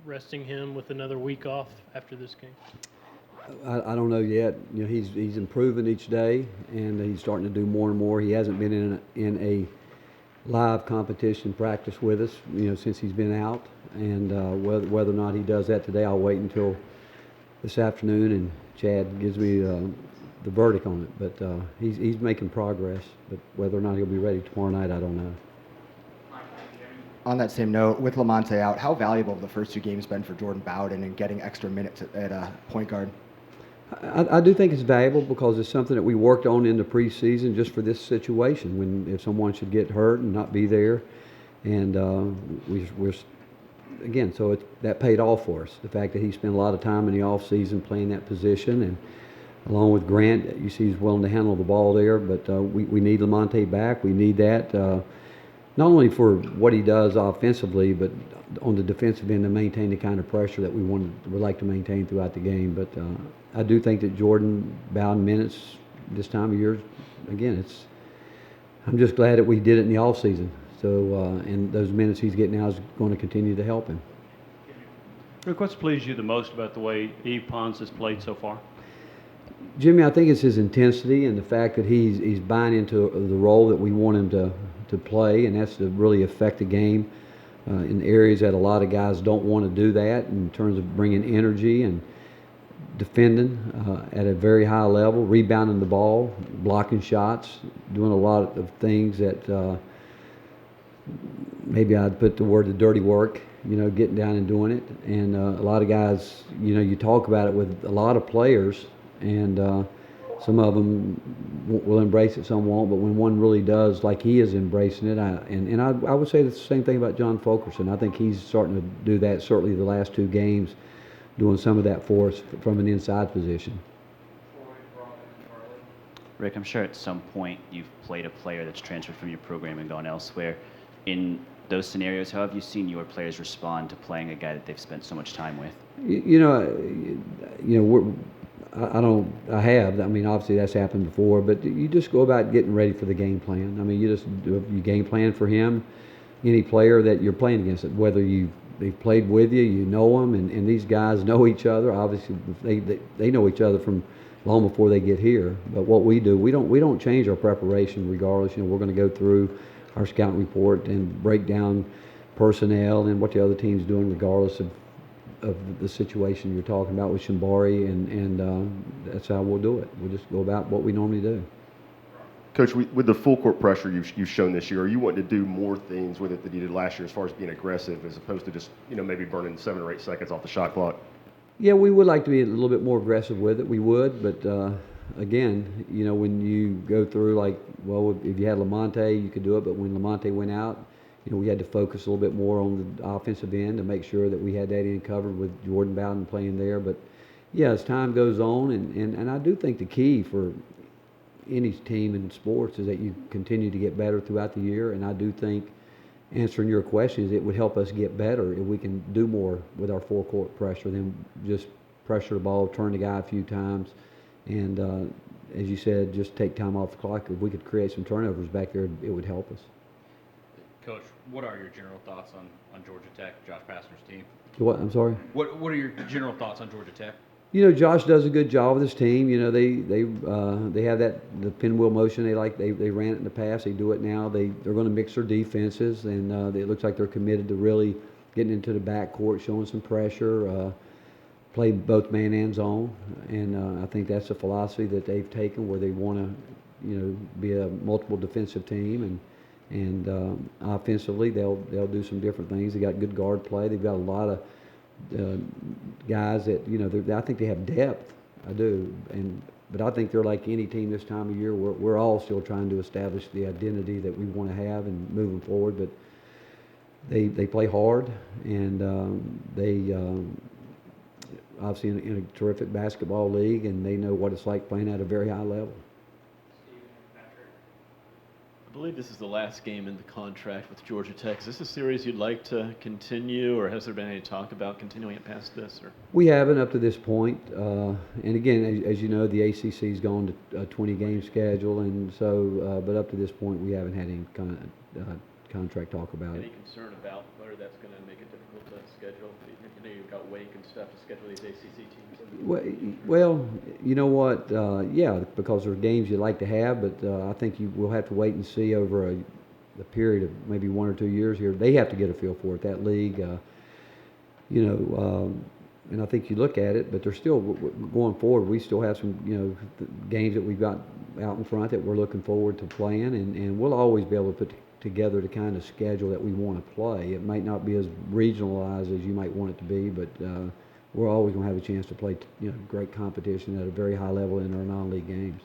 resting him with another week off after this game? I don't know yet. He's improving each day, and he's starting to do more and more. He hasn't been in a live competition practice with us, since he's been out. And whether or not he does that today, I'll wait until this afternoon, and Chad gives me the verdict on it. But he's making progress. But whether or not he'll be ready tomorrow night, I don't know. On that same note, with Lamonte out, how valuable have the first two games been for Jordan Bowden and getting extra minutes at point guard? I do think it's valuable because it's something that we worked on in the preseason just for this situation. If someone should get hurt and not be there, and we're again, so that paid off for us. The fact that he spent a lot of time in the off season playing that position, and along with Grant, you see he's willing to handle the ball there. But we need Lamonte back. We need that not only for what he does offensively, but on the defensive end to maintain the kind of pressure that would like to maintain throughout the game. But I do think that Jordan Bowden minutes this time of year, again, I'm just glad that we did it in the off season. So and those minutes he's getting now is going to continue to help him. Rick, what's pleased you the most about the way Yves Pons has played so far? Jimmy, I think it's his intensity and the fact that he's buying into the role that we want him to play, and that's to really affect the game in areas that a lot of guys don't want to do that, in terms of bringing energy and defending at a very high level, rebounding the ball, blocking shots, doing a lot of things that maybe I'd put the dirty work, getting down and doing it. And a lot of guys, you talk about it with a lot of players, and some of them will embrace it, some won't. But when one really does, like he is embracing it, I would say the same thing about John Fulkerson. I think he's starting to do that, certainly the last two games, doing some of that for us from an inside position. Rick, I'm sure at some point you've played a player that's transferred from your program and gone elsewhere. In those scenarios, how have you seen your players respond to playing a guy that they've spent so much time with? I have. I mean, obviously that's happened before, but you just go about getting ready for the game plan. I mean, you game plan for him, any player that you're playing against, whether they've played with you, you know them, and these guys know each other. Obviously, they know each other from long before they get here. But what we do, we don't change our preparation regardless. We're going to go through our scouting report and break down personnel and what the other team's doing regardless of the situation you're talking about with Shimbari, and that's how we'll do it. We'll just go about what we normally do. Coach, with the full court pressure you've shown this year, are you wanting to do more things with it than you did last year as far as being aggressive as opposed to just maybe burning 7 or 8 seconds off the shot clock? Yeah, we would like to be a little bit more aggressive with it. We would, but again, when you go through if you had Lamonte, you could do it, but when Lamonte went out, we had to focus a little bit more on the offensive end to make sure that we had that end covered with Jordan Bowden playing there. But yeah, as time goes on, and I do think the key for any team in sports is that you continue to get better throughout the year. And I do think, answering your question, is it would help us get better if we can do more with our full court pressure than just pressure the ball, turn the guy a few times, and as you said, just take time off the clock. If we could create some turnovers back there, it would help us. Coach, what are your general thoughts on Georgia Tech, Josh Pastner's team? What? I'm sorry? What are your general thoughts on Georgia Tech? Josh does a good job with his team. They have the pinwheel motion. They ran it in the past. They do it now. They're going to mix their defenses, and it looks like they're committed to really getting into the backcourt, showing some pressure, play both man and zone. And I think that's a philosophy that they've taken, where they want to be a multiple defensive team, and offensively they'll do some different things. They got good guard play. They've got a lot of guys that I think they have depth. I do, but I think they're like any team this time of year. We're all still trying to establish the identity that we want to have and moving forward. But they play hard, and they obviously in a terrific basketball league, and they know what it's like playing at a very high level. I believe this is the last game in the contract with Georgia Tech. Is this a series you'd like to continue, or has there been any talk about continuing it past this? Or? We haven't up to this point. And again, as you know, the ACC's gone to a 20-game schedule, and so, but up to this point, we haven't had any contract talk about it. Any concern about whether that's going to make it difficult to schedule? Do you think? I know you've got Wake and stuff to schedule these ACC teams. Well, you know what? Yeah, because there are games you'd like to have, but I think you will have to wait and see over the period of maybe 1 or 2 years here. They have to get a feel for it. That league, and I think you look at it, but they're still going forward. We still have some, games that we've got out in front that we're looking forward to playing, and we'll always be able to put together the kind of schedule that we want to play. It might not be as regionalized as you might want it to be, but we're always going to have a chance to play, great competition at a very high level in our non-league games.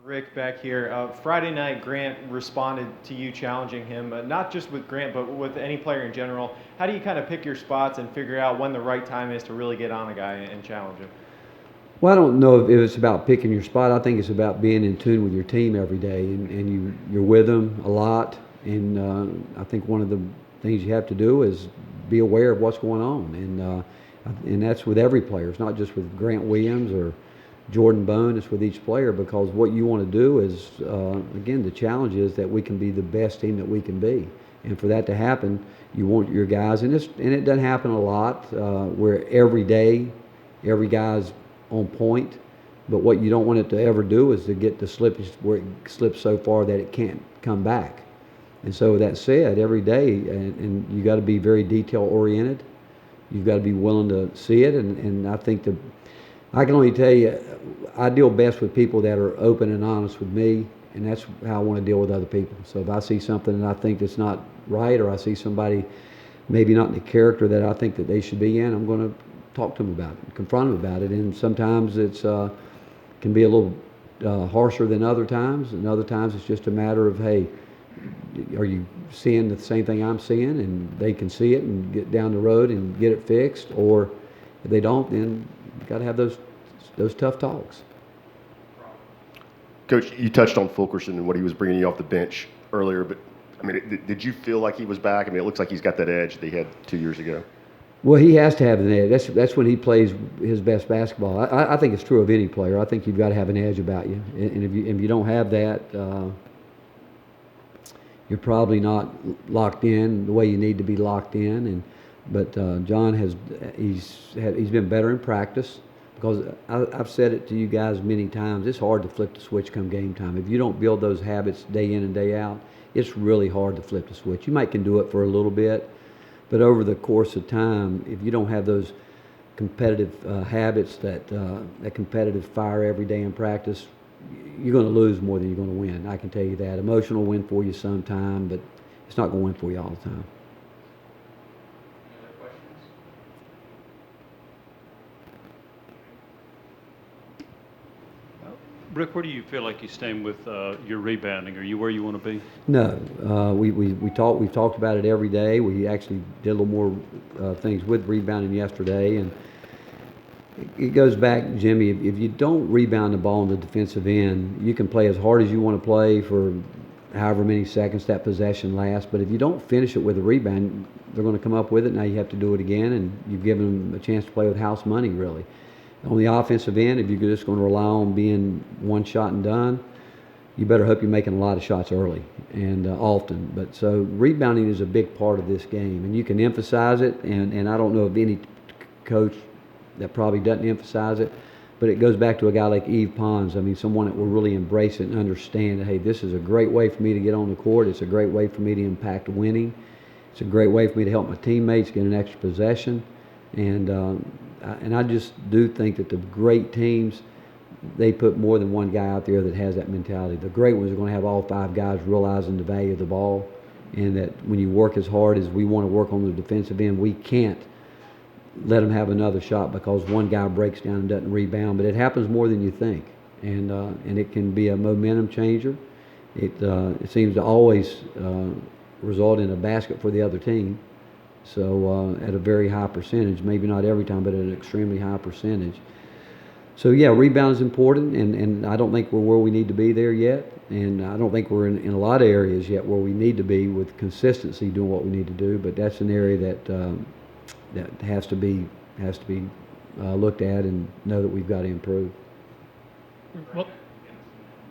Rick back here. Friday night, Grant responded to you challenging him, not just with Grant, but with any player in general. How do you kind of pick your spots and figure out when the right time is to really get on a guy and challenge him? Well, I don't know if it's about picking your spot. I think it's about being in tune with your team every day, and you're with them a lot. And I think one of the things you have to do is be aware of what's going on, and that's with every player. It's not just with Grant Williams or Jordan Bowden. It's with each player, because what you want to do is, again, the challenge is that we can be the best team that we can be, and for that to happen, you want your guys, and it doesn't happen a lot where every day every guy's on point, but what you don't want it to ever do is to get the slippage where it slips so far that it can't come back. And so with that said, every day, and you got to be very detail oriented. You've got to be willing to see it, and I think I can only tell you, I deal best with people that are open and honest with me, and that's how I want to deal with other people. So if I see something that I think that's not right, or I see somebody maybe not in the character that I think that they should be in, I'm going to talk to them about it, confront them about it, and sometimes it's can be a little harsher than other times, and other times it's just a matter of, hey, are you seeing the same thing I'm seeing, and they can see it and get down the road and get it fixed, or if they don't, then you got to have those tough talks. Coach, you touched on Fulkerson and what he was bringing you off the bench earlier, but I mean, did you feel like he was back? I mean, it looks like he's got that edge that he had 2 years ago. Well, he has to have an edge. That's when he plays his best basketball. I think it's true of any player. I think you've got to have an edge about you, and if you don't have that, you're probably not locked in the way you need to be locked in. But John he's been better in practice, because I've said it to you guys many times. It's hard to flip the switch come game time. If you don't build those habits day in and day out, it's really hard to flip the switch. You might can do it for a little bit, but over the course of time, if you don't have those competitive habits, that competitive fire every day in practice, you're going to lose more than you're going to win. I can tell you that. Emotional win for you sometime, but it's not going to win for you all the time. Any other questions? Rick, where do you feel like you're staying with your rebounding? Are you where you want to be? No, we've talked about it every day. We actually did a little more things with rebounding yesterday, and it goes back, Jimmy. If you don't rebound the ball on the defensive end, you can play as hard as you want to play for however many seconds that possession lasts. But if you don't finish it with a rebound, they're going to come up with it. Now you have to do it again, and you've given them a chance to play with house money, really. On the offensive end, if you're just going to rely on being one shot and done, you better hope you're making a lot of shots early and often. But so rebounding is a big part of this game, and you can emphasize it. And I don't know of any coach that probably doesn't emphasize it, but it goes back to a guy like Yves Pons. I mean, someone that will really embrace it and understand that, hey, this is a great way for me to get on the court. It's a great way for me to impact winning. It's a great way for me to help my teammates get an extra possession. And I just do think that the great teams, they put more than one guy out there that has that mentality. The great ones are going to have all five guys realizing the value of the ball, and that when you work as hard as we want to work on the defensive end, we can't let them have another shot because one guy breaks down and doesn't rebound. But it happens more than you think, and it can be a momentum changer. It seems to always result in a basket for the other team. So at a very high percentage, maybe not every time, but at an extremely high percentage. So yeah, rebound is important, and I don't think we're where we need to be there yet, and I don't think we're in a lot of areas yet where we need to be with consistency doing what we need to do. But that's an area that has to be looked at and know that we've got to improve.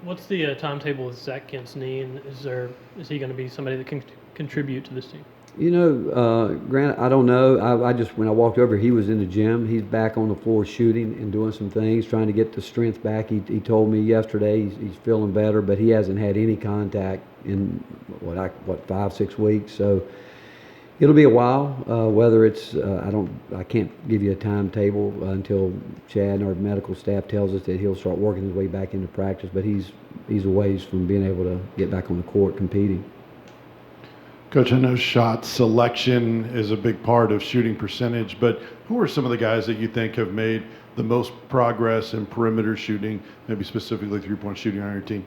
What's the timetable with Zach Kent's knee, and is he going to be somebody that can contribute to this team? Grant, I don't know. I just, when I walked over, he was in the gym. He's back on the floor shooting and doing some things, trying to get the strength back. He told me yesterday he's feeling better, but he hasn't had any contact in, 5, 6 weeks. So it'll be a while. Whether it's, I can't give you a timetable until Chad and our medical staff tells us that he'll start working his way back into practice, but he's a ways from being able to get back on the court competing. Coach, I know shot selection is a big part of shooting percentage, but who are some of the guys that you think have made the most progress in perimeter shooting, maybe specifically three-point shooting on your team?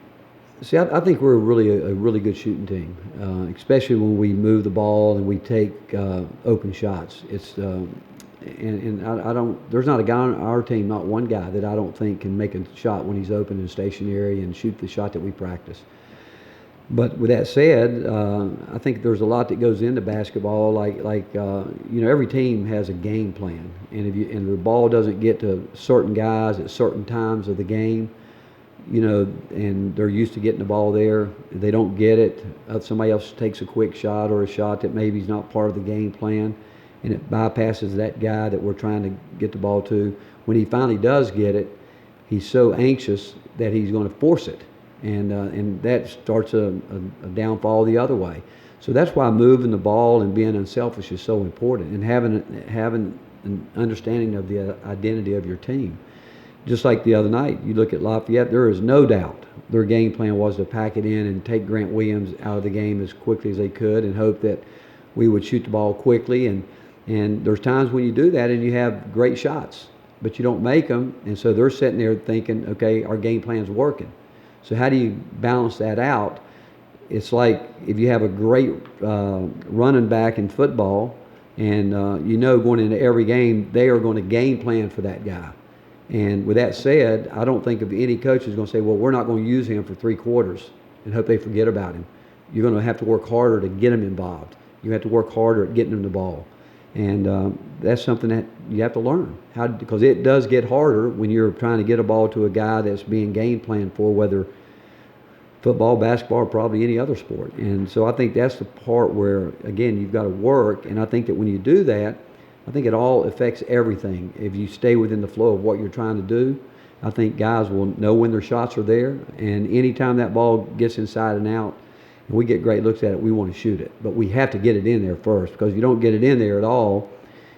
See, I think we're a really good shooting team, especially when we move the ball and we take open shots. It's and I don't. There's not a guy on our team, not one guy that I don't think can make a shot when he's open and stationary and shoot the shot that we practice. But with that said, I think there's a lot that goes into basketball. Every team has a game plan, and if the ball doesn't get to certain guys at certain times of the game, and they're used to getting the ball there, if they don't get it, somebody else takes a quick shot or a shot that maybe is not part of the game plan, and it bypasses that guy that we're trying to get the ball to. When he finally does get it, he's so anxious that he's going to force it. And that starts a downfall the other way. So that's why moving the ball and being unselfish is so important, and having an understanding of the identity of your team. Just like the other night, you look at Lafayette, there is no doubt their game plan was to pack it in and take Grant Williams out of the game as quickly as they could and hope that we would shoot the ball quickly. And there's times when you do that and you have great shots, but you don't make them, and so they're sitting there thinking, okay, our game plan's working. So how do you balance that out? It's like if you have a great running back in football, and going into every game, they are going to game plan for that guy. And with that said, I don't think of any coach is going to say, well, we're not going to use him for 3 quarters and hope they forget about him. You're going to have to work harder to get him involved. You have to work harder at getting him the ball. And that's something that you have to learn, because it does get harder when you're trying to get a ball to a guy that's being game planned for, whether football, basketball, or probably any other sport. And so I think that's the part where, again, you've got to work. And I think that when you do that, I think it all affects everything. If you stay within the flow of what you're trying to do, I think guys will know when their shots are there. And anytime that ball gets inside and out, and we get great looks at it, we want to shoot it. But we have to get it in there first, because if you don't get it in there at all,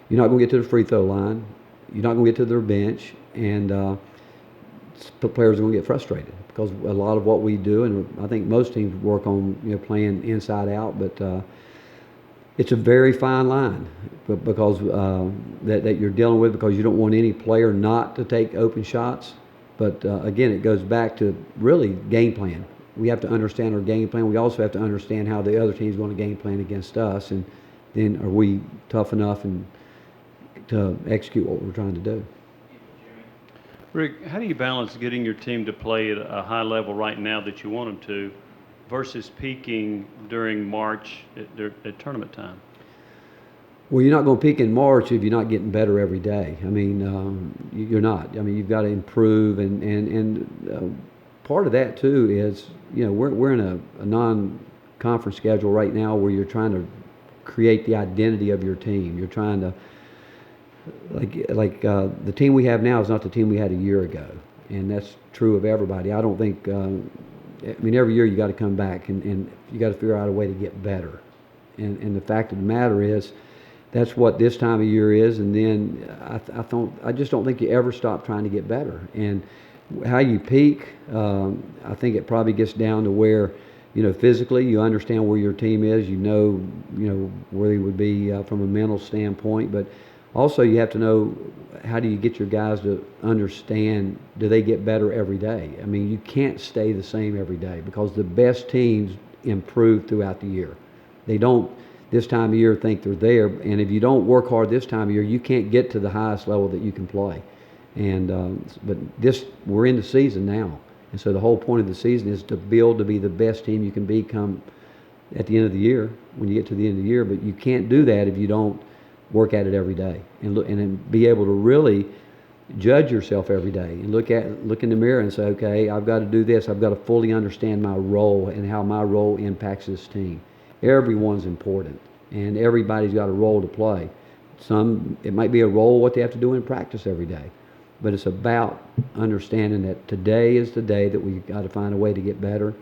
you're not going to get to the free throw line. You're not going to get to their bench, and the players are going to get frustrated, because a lot of what we do, and I think most teams work on playing inside out, but it's a very fine line, because that you're dealing with, because you don't want any player not to take open shots. But again, it goes back to really game plan. We have to understand our game plan. We also have to understand how the other team's going to game plan against us, and then are we tough enough to execute what we're trying to do. Rick, how do you balance getting your team to play at a high level right now that you want them to versus peaking during March at tournament time? Well, you're not going to peak in March if you're not getting better every day. I mean, you're not. I mean, you've got to improve, and part of that too is, we're in a non-conference schedule right now where you're trying to create the identity of your team. You're trying to, the team we have now is not the team we had a year ago, and that's true of everybody. I don't think. Every year you got to come back and you got to figure out a way to get better. And the fact of the matter is, that's what this time of year is. And then I just don't think you ever stop trying to get better. And how you peak, I think it probably gets down to where, physically you understand where your team is, where they would be from a mental standpoint, but also you have to know, how do you get your guys to understand, do they get better every day? I mean, you can't stay the same every day, because the best teams improve throughout the year. They don't this time of year think they're there, and if you don't work hard this time of year, you can't get to the highest level that you can play. And but we're in the season now, and so the whole point of the season is to build to be the best team you can become at the end of the year, when you get to the end of the year. But you can't do that if you don't work at it every day, and then be able to really judge yourself every day and look in the mirror and say, okay, I've got to do this. I've got to fully understand my role and how my role impacts this team. Everyone's important. and everybody's got a role to play. It might be a role what they have to do in practice every day, but it's about understanding that today is the day that we've got to find a way to get better.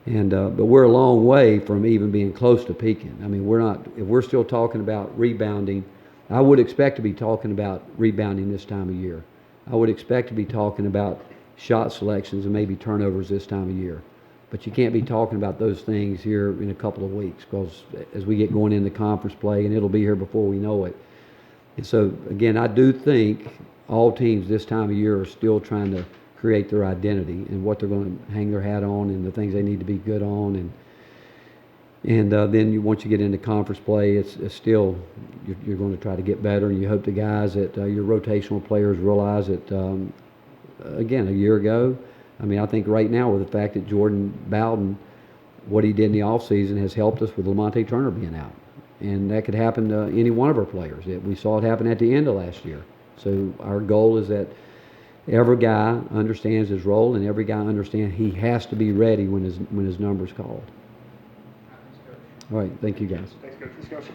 And but we're a long way from even being close to peaking. I mean, we're not. If we're still talking about rebounding, I would expect to be talking about rebounding this time of year. I would expect to be talking about shot selections and maybe turnovers this time of year. But you can't be talking about those things here in a couple of weeks, because as we get going into conference play, and it'll be here before we know it. And so, again, I do think all teams this time of year are still trying to create their identity and what they're going to hang their hat on and the things they need to be good on. And then once you get into conference play, it's still, you're going to try to get better, and you hope the guys that your rotational players realize that, again, a year ago, I mean, I think right now with the fact that Jordan Bowden, what he did in the offseason has helped us with Lamonte Turner being out. And that could happen to any one of our players. We saw it happen at the end of last year. So our goal is that every guy understands his role, and every guy understands he has to be ready when his number's called. All right, thank you guys. Thanks, Coach. Discussion.